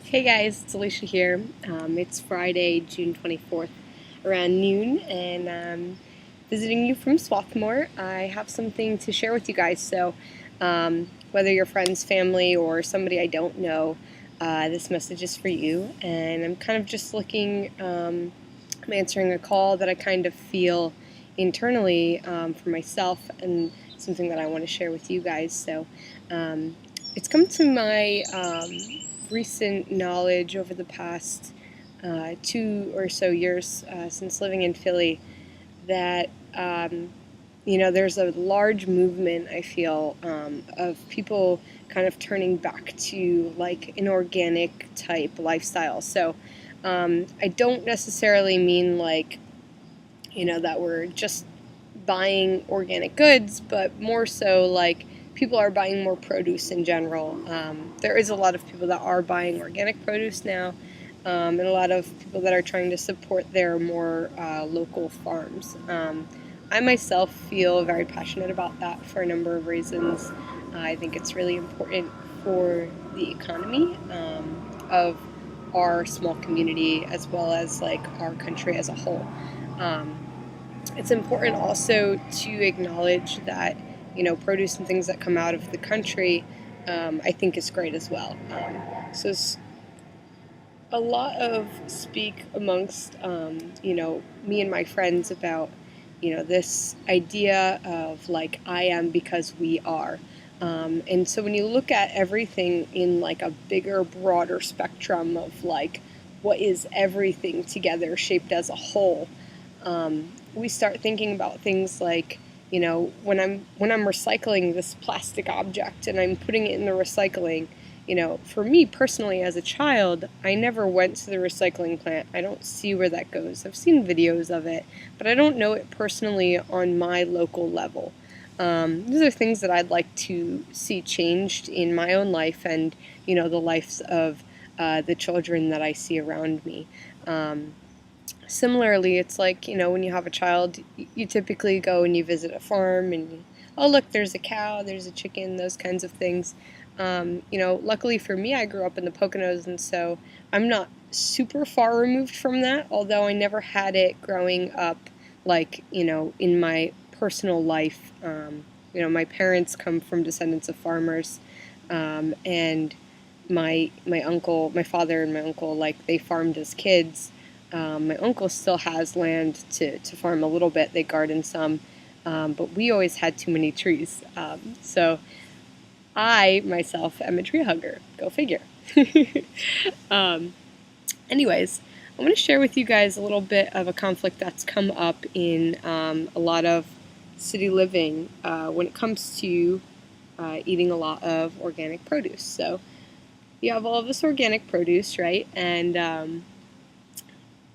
Hey guys, it's Alicia here. It's Friday, June 24th, around noon, and I'm visiting you from Swarthmore. I have something to share with you guys, so whether you're friends, family, or somebody I don't know, this message is for you. And I'm kind of just I'm answering a call that I kind of feel internally for myself, and something that I want to share with you guys. So it's come to my recent knowledge over the past 2 or so years since living in Philly that there's a large movement, I feel, of people kind of turning back to like an organic type lifestyle. So I don't necessarily mean that we're just buying organic goods, but more so like people are buying more produce in general. There is a lot of people that are buying organic produce now, and a lot of people that are trying to support their more local farms. I myself feel very passionate about that for a number of reasons. I think it's really important for the economy of our small community as well as like our country as a whole. Um, it's important also to acknowledge that produce and things that come out of the country, I think is great as well. So it's a lot of speak amongst me and my friends about this idea of like I am because we are. And so when you look at everything in like a bigger, broader spectrum of like what is everything together shaped as a whole, we start thinking about things like, when I'm recycling this plastic object and I'm putting it in the recycling, for me personally as a child, I never went to the recycling plant. I don't see where that goes. I've seen videos of it, but I don't know it personally on my local level. These are things that I'd like to see changed in my own life and, the lives of the children that I see around me. Similarly, it's like, when you have a child, you typically go and you visit a farm and, oh, look, there's a cow, there's a chicken, those kinds of things. Luckily for me, I grew up in the Poconos, and so I'm not super far removed from that, although I never had it growing up, like, in my personal life. My parents come from descendants of farmers, and my father and my uncle, like, they farmed as kids. My uncle still has land to farm a little bit. They garden some, but we always had too many trees. So I, myself, am a tree hugger. Go figure. um, Anyways, I want to share with you guys a little bit of a conflict that's come up in a lot of city living when it comes to eating a lot of organic produce. So you have all of this organic produce, right? And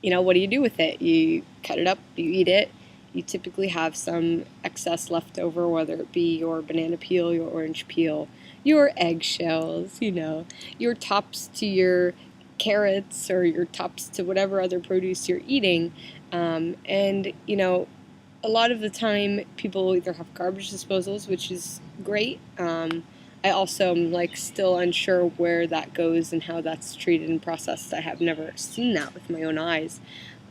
what do you do with it? You cut it up, you eat it. You typically have some excess left over, whether it be your banana peel, your orange peel, your eggshells, your tops to your carrots or your tops to whatever other produce you're eating. A lot of the time people either have garbage disposals, which is great. I also am like still unsure where that goes and how that's treated and processed. I have never seen that with my own eyes.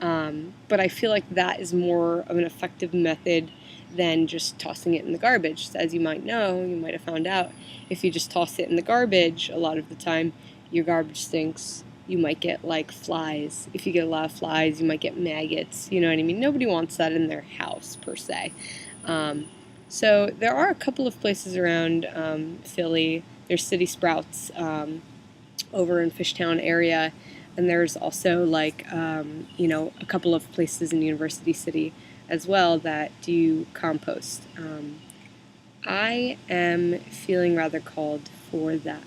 But I feel like that is more of an effective method than just tossing it in the garbage. As you might know, you might have found out, if you just toss it in the garbage, a lot of the time your garbage stinks. You might get like flies. If you get a lot of flies, you might get maggots. You know what I mean? Nobody wants that in their house per se. So there are a couple of places around Philly. There's City Sprouts over in Fishtown area, and there's also like a couple of places in University City as well that do compost. I am feeling rather called for that.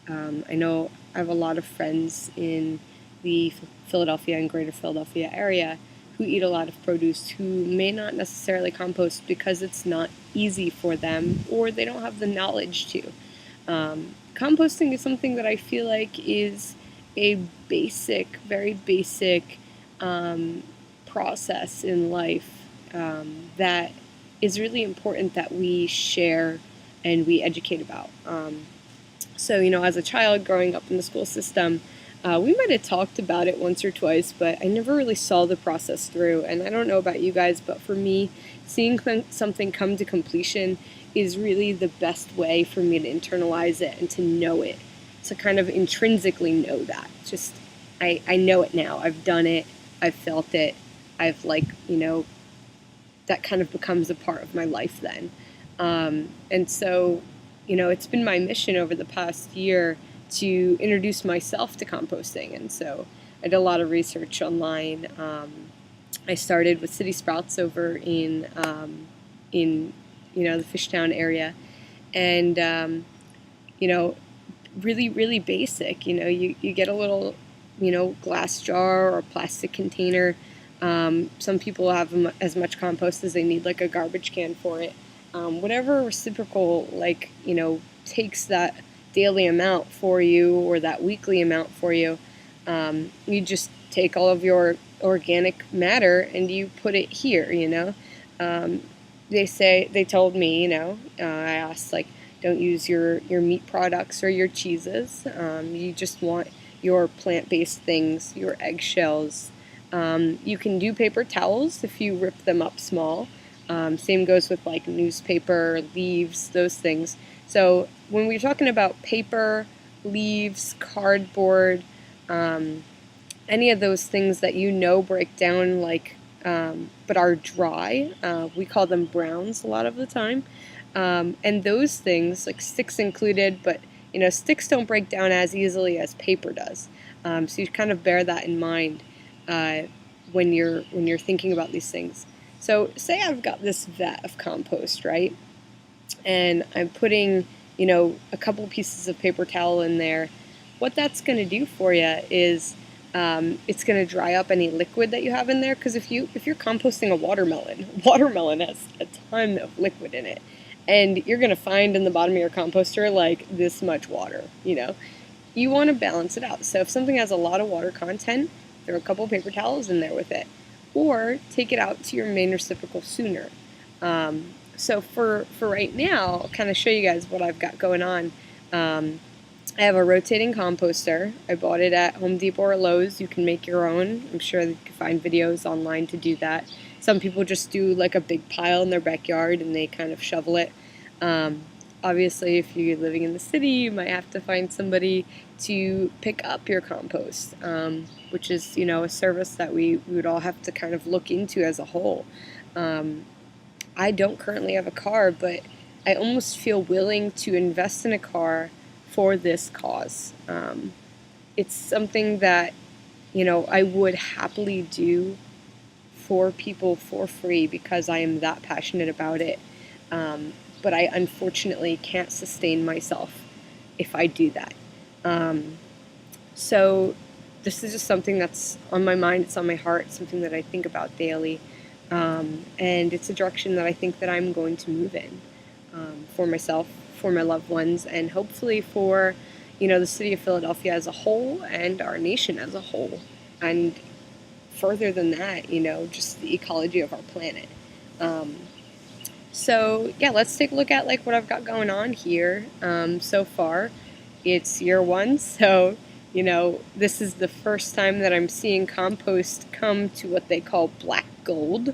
I know I have a lot of friends in the Philadelphia and Greater Philadelphia area who eat a lot of produce who may not necessarily compost because it's not easy for them or they don't have the knowledge to. Composting is something that I feel like is a very basic process in life that is really important that we share and we educate about. So, as a child growing up in the school system, We might have talked about it once or twice, but I never really saw the process through. And I don't know about you guys, but for me, seeing something come to completion is really the best way for me to internalize it and to know it, to kind of intrinsically know that. Just, I know it now. I've done it. I've felt it. I've that kind of becomes a part of my life then. And so, it's been my mission over the past year to introduce myself to composting. And so I did a lot of research online. I started with City Sprouts over in the Fishtown area, and really, really basic. You get a little glass jar or plastic container. Some people have as much compost as they need, like a garbage can for it. Whatever reciprocal, takes that daily amount for you or that weekly amount for you, you just take all of your organic matter and you put it here, They told me, I asked, don't use your meat products or your cheeses. You just want your plant-based things, your eggshells. You can do paper towels if you rip them up small. Same goes with newspaper, leaves, those things. So when we're talking about paper, leaves, cardboard, any of those things that break down but are dry, we call them browns a lot of the time. And those things, sticks included, but sticks don't break down as easily as paper does. So you kind of bear that in mind when you're thinking about these things. So say I've got this vat of compost, right? And I'm putting, a couple pieces of paper towel in there. What that's going to do for you is it's going to dry up any liquid that you have in there. Because if you're composting a watermelon has a ton of liquid in it, and you're going to find in the bottom of your composter this much water. You want to balance it out. So if something has a lot of water content, throw a couple paper towels in there with it, or take it out to your main reciprocal sooner. So for right now, I'll kind of show you guys what I've got going on. I have a rotating composter. I bought it at Home Depot or Lowe's. You can make your own. I'm sure you can find videos online to do that. Some people just do a big pile in their backyard and they kind of shovel it. Obviously, if you're living in the city, you might have to find somebody to pick up your compost, which is, a service that we would all have to kind of look into as a whole. I don't currently have a car, but I almost feel willing to invest in a car for this cause. It's something that, I would happily do for people for free because I am that passionate about it. But I unfortunately can't sustain myself if I do that. So this is just something that's on my mind, it's on my heart, it's something that I think about daily. And it's a direction that I think that I'm going to move in for myself, for my loved ones, and hopefully for, the city of Philadelphia as a whole and our nation as a whole. And further than that, just the ecology of our planet. So yeah, let's take a look at what I've got going on here. So far, it's year one, so this is the first time that I'm seeing compost come to what they call black gold,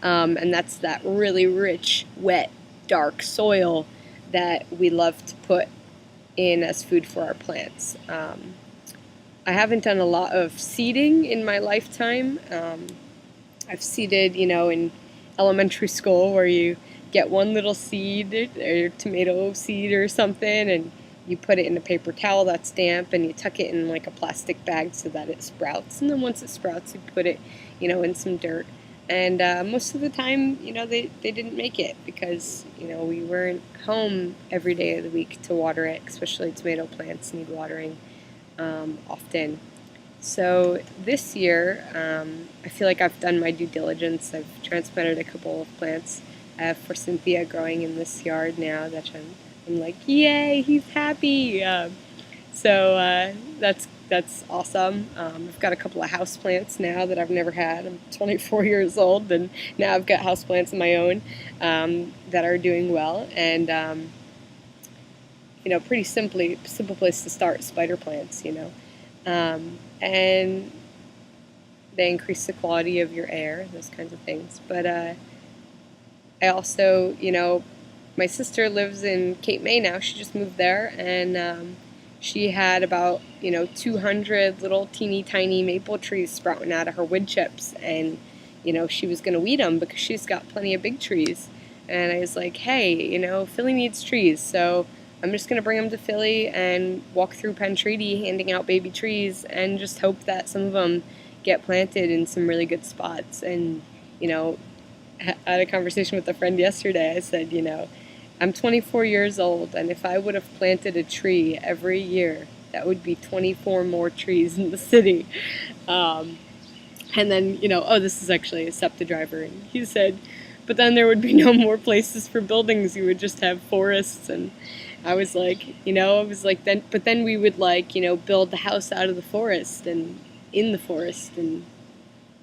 and that's that really rich, wet, dark soil that we love to put in as food for our plants. I haven't done a lot of seeding in my lifetime. I've seeded, in elementary school where you get one little seed or tomato seed or something, and you put it in a paper towel that's damp, and you tuck it in a plastic bag so that it sprouts. And then once it sprouts, you put it, in some dirt. And most of the time, they didn't make it because, we weren't home every day of the week to water it, especially tomato plants need watering often. So this year, I feel like I've done my due diligence. I've transplanted a couple of plants for Cynthia growing in this yard now that I'm like, yay, he's happy. So that's awesome. I've got a couple of houseplants now that I've never had. I'm 24 years old, and now I've got houseplants of my own that are doing well. And pretty simple place to start, spider plants. And they increase the quality of your air, those kinds of things. But I also, my sister lives in Cape May now. She just moved there, and she had about 200 little teeny tiny maple trees sprouting out of her wood chips, and she was going to weed them because she's got plenty of big trees. And I was like, hey, Philly needs trees, so I'm just going to bring them to Philly and walk through Penn Treaty handing out baby trees and just hope that some of them get planted in some really good spots. And I had a conversation with a friend yesterday. I said, I'm 24 years old, and if I would have planted a tree every year, that would be 24 more trees in the city. And then, oh, this is actually a SEPTA driver, and he said, but then there would be no more places for buildings. You would just have forests. And I was like, then we would build the house out of the forest and in the forest and,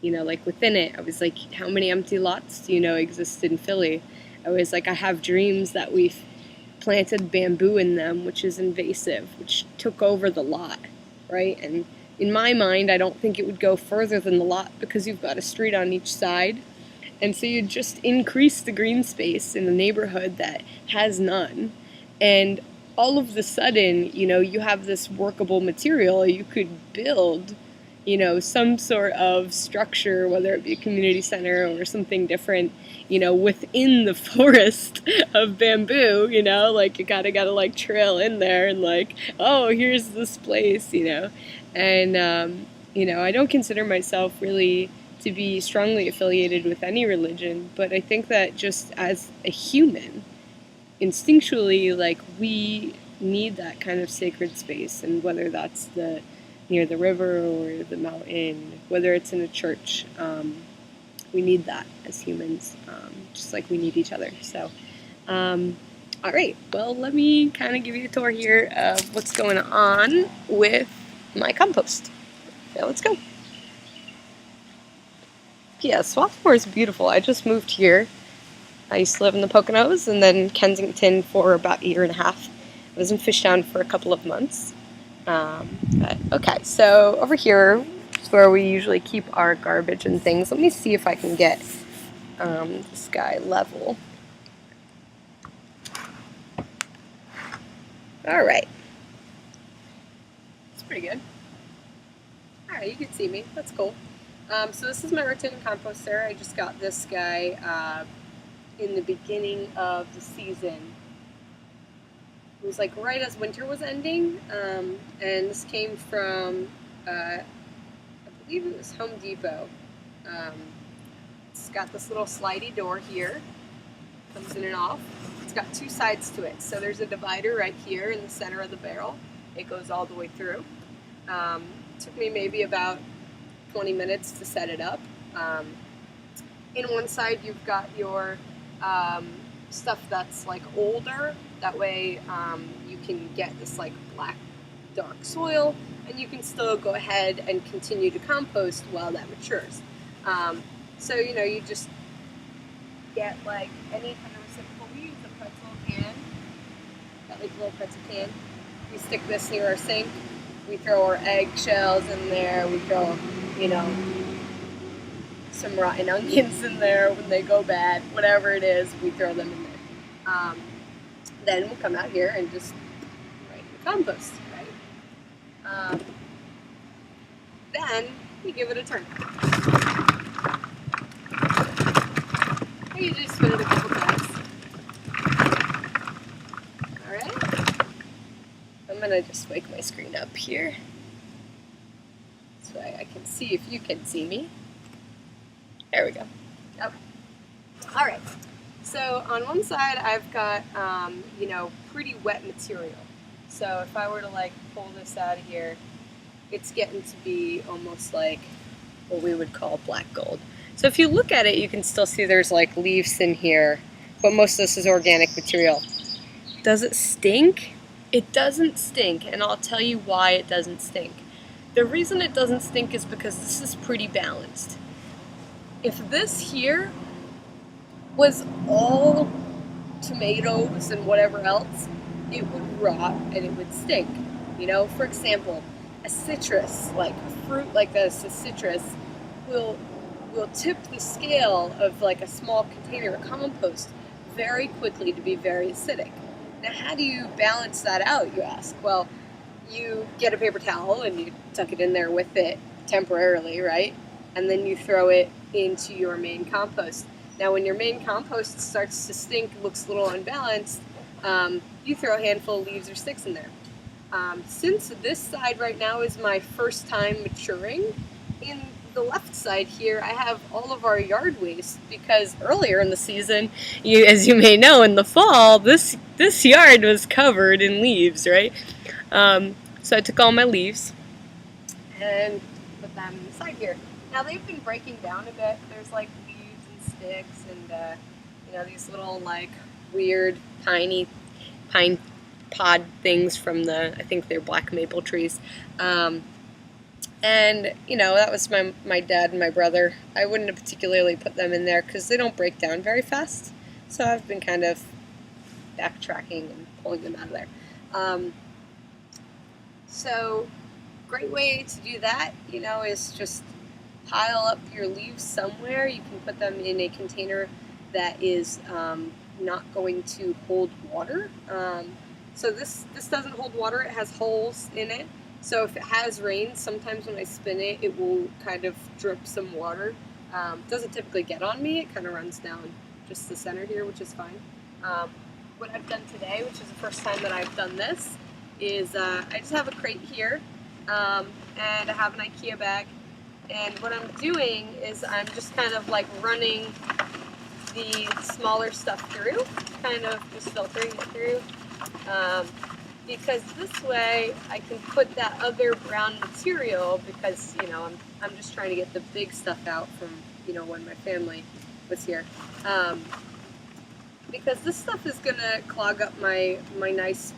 within it. I was like, how many empty lots do exist in Philly? I was like, I have dreams that we've planted bamboo in them, which is invasive, which took over the lot, right? And in my mind, I don't think it would go further than the lot because you've got a street on each side. And so you just increase the green space in a neighborhood that has none. And all of a sudden, you have this workable material. You could build, some sort of structure, whether it be a community center or something different, within the forest of bamboo, you gotta trail in there and oh, here's this place, And, I don't consider myself really to be strongly affiliated with any religion, but I think that just as a human, instinctually, we need that kind of sacred space, and whether that's near the river or the mountain, whether it's in a church, we need that as humans, just like we need each other. So, all right, well, let me kind of give you a tour here of what's going on with my compost. Yeah, let's go. Yeah, Swarthmore is beautiful. I just moved here. I used to live in the Poconos and then Kensington for about a year and a half. I was in Fishtown for a couple of months. Okay, so over here is where we usually keep our garbage and things. Let me see if I can get this guy level. Alright. It's pretty good. Alright, you can see me. That's cool. So this is my rotating composter. I just got this guy in the beginning of the season. It was right as winter was ending, and this came from, I believe it was Home Depot. It's got this little slidey door here, comes in and off. It's got two sides to it. So there's a divider right here in the center of the barrel. It goes all the way through. Took me maybe about 20 minutes to set it up. In one side you've got your stuff that's older. That way you can get this black dark soil, and you can still go ahead and continue to compost while that matures. So you just get any kind of receptacle. We use a pretzel can. Got a little pretzel can. We stick this near our sink. We throw our eggshells in there. We throw some rotten onions in there when they go bad. Whatever it is, we throw them in there. Then we'll come out here and just write the compost, right? Then we give it a turn. I usually spin it a couple times. Alright. I'm gonna just wake my screen up here so I can see if you can see me. There we go. Okay. Alright. So on one side I've got, pretty wet material. So if I were to pull this out of here, it's getting to be almost like what we would call black gold. So if you look at it, you can still see there's leaves in here, but most of this is organic material. Does it stink? It doesn't stink, and I'll tell you why it doesn't stink. The reason it doesn't stink is because this is pretty balanced. If this here was all tomatoes and whatever else, it would rot and it would stink. For example, a citrus, like a fruit like this, a citrus, will tip the scale of like a small container of compost very quickly to be very acidic. Now, how do you balance that out, you ask? Well, you get a paper towel and you tuck it in there with it temporarily, right? And then you throw it into your main compost. Now, when your main compost starts to stink, looks a little unbalanced, you throw a handful of leaves or sticks in there. Since this side right now is my first time maturing, in the left side here I have all of our yard waste, because earlier in the season, as you may know, in the fall, this yard was covered in leaves, right? So I took all my leaves and put them in the side here. Now they've been breaking down a bit. There's like leaves and sticks and these little like weird tiny pine pod things from I think they're black maple trees. And that was my dad and my brother. I wouldn't have particularly put them in there because they don't break down very fast. So I've been kind of backtracking and pulling them out of there. So great way to do that, is just pile up your leaves somewhere. You can put them in a container that is not going to hold water. So this doesn't hold water. It has holes in it. So if it has rain, sometimes when I spin it, it will kind of drip some water. It doesn't typically get on me. It kind of runs down just the center here, which is fine. What I've done today, which is the first time that I've done this, is I just have a crate here, and I have an IKEA bag. And what I'm doing is I'm just kind of like running the smaller stuff through, kind of just filtering it through. Because this way I can put that other brown material, because I'm just trying to get the big stuff out from when my family was here, because this stuff is gonna clog up my nice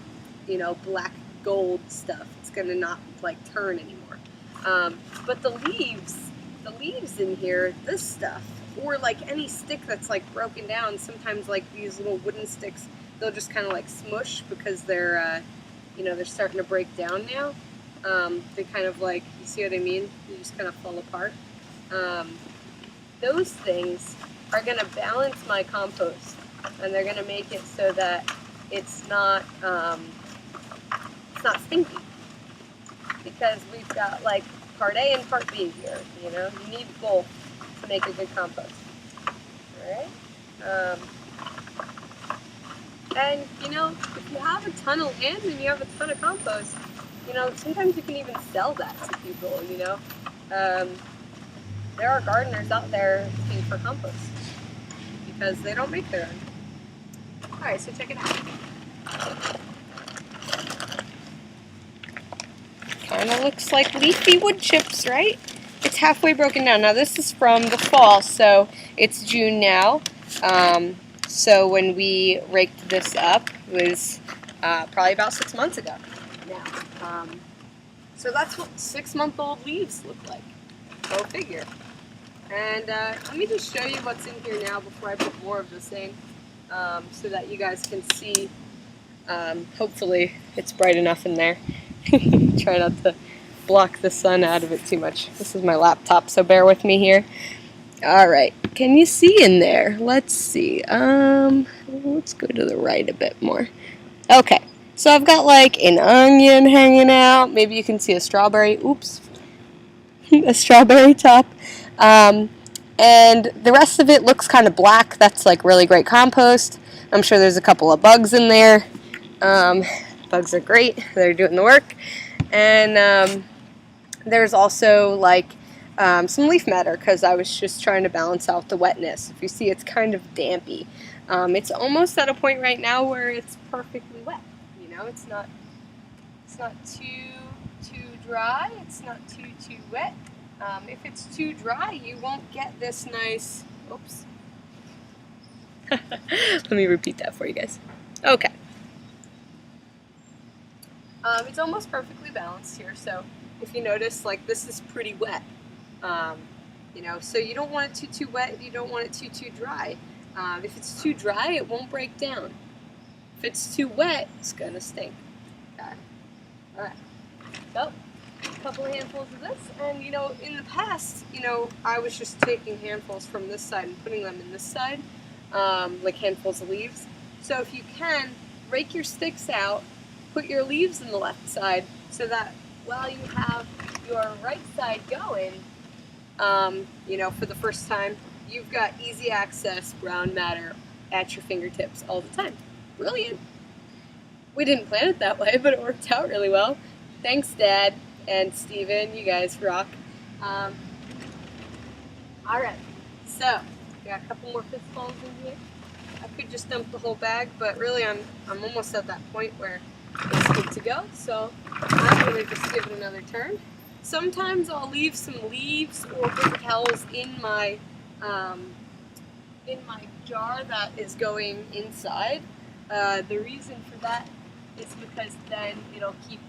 black gold stuff. It's gonna not like turn anymore. But the leaves in here, this stuff, or like any stick that's like broken down, sometimes like these little wooden sticks, they'll just kind of like smush because they're they're starting to break down now. They kind of like, you see what I mean? They just kind of fall apart. Those things are going to balance my compost, and they're going to make it so that it's not stinky. Because we've got like part A and part B here. You need both to make a good compost. All right. And, if you have a ton of land and you have a ton of compost, sometimes you can even sell that to people, There are gardeners out there looking for compost because they don't make their own. Alright, so check it out. Kind of looks like leafy wood chips, right? It's halfway broken down. Now this is from the fall, so it's June now. So when we raked this up, it was probably about 6 months ago now. So that's what 6-month-old leaves look like. Go figure. And let me just show you what's in here now before I put more of this in, so that you guys can see. Hopefully it's bright enough in there. Try not to block the sun out of it too much. This is my laptop, so bear with me here. Alright, can you see in there? Let's see. Let's go to the right a bit more. Okay, so I've got like an onion hanging out. Maybe you can see a strawberry. Oops. A strawberry top. And the rest of it looks kind of black. That's like really great compost. I'm sure there's a couple of bugs in there. Bugs are great. They're doing the work. And there's also like some leaf matter, because I was just trying to balance out the wetness. If you see, it's kind of dampy. It's almost at a point right now where it's perfectly wet. It's not too dry. It's not too wet. If it's too dry, you won't get this nice. Oops. Let me repeat that for you guys. Okay. It's almost perfectly balanced here. So if you notice, like, this is pretty wet. So you don't want it too wet, you don't want it too dry. If it's too dry, it won't break down. If it's too wet, it's gonna stink. Okay. Alright. So, couple of handfuls of this, and you know, in the past, you know, I was just taking handfuls from this side and putting them in this side, like handfuls of leaves. So if you can, rake your sticks out, put your leaves in the left side, so that while you have your right side going, you know, for the first time, you've got easy access brown matter at your fingertips all the time. Brilliant. We didn't plan it that way, but it worked out really well. Thanks, Dad and Steven. You guys rock. All right, so got a couple more fistfuls in here. I could just dump the whole bag, but really I'm almost at that point where it's good to go. So I'm gonna just give it another turn. Sometimes I'll leave some leaves or paper towels in my jar that is going inside. The reason for that is because then it'll keep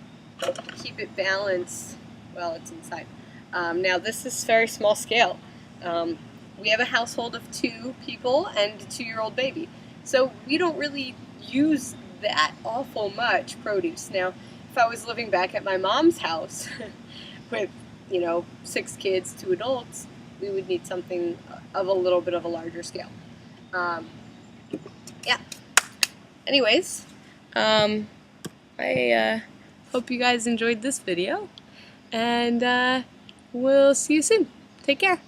it balanced while it's inside. Now this is very small scale. We have a household of 2 people and a 2-year-old baby, so we don't really use that awful much produce. Now, if I was living back at my mom's house with, you know, 6 kids, 2 adults, we would need something of a little bit of a larger scale. Yeah. Anyways, I hope you guys enjoyed this video, and we'll see you soon. Take care.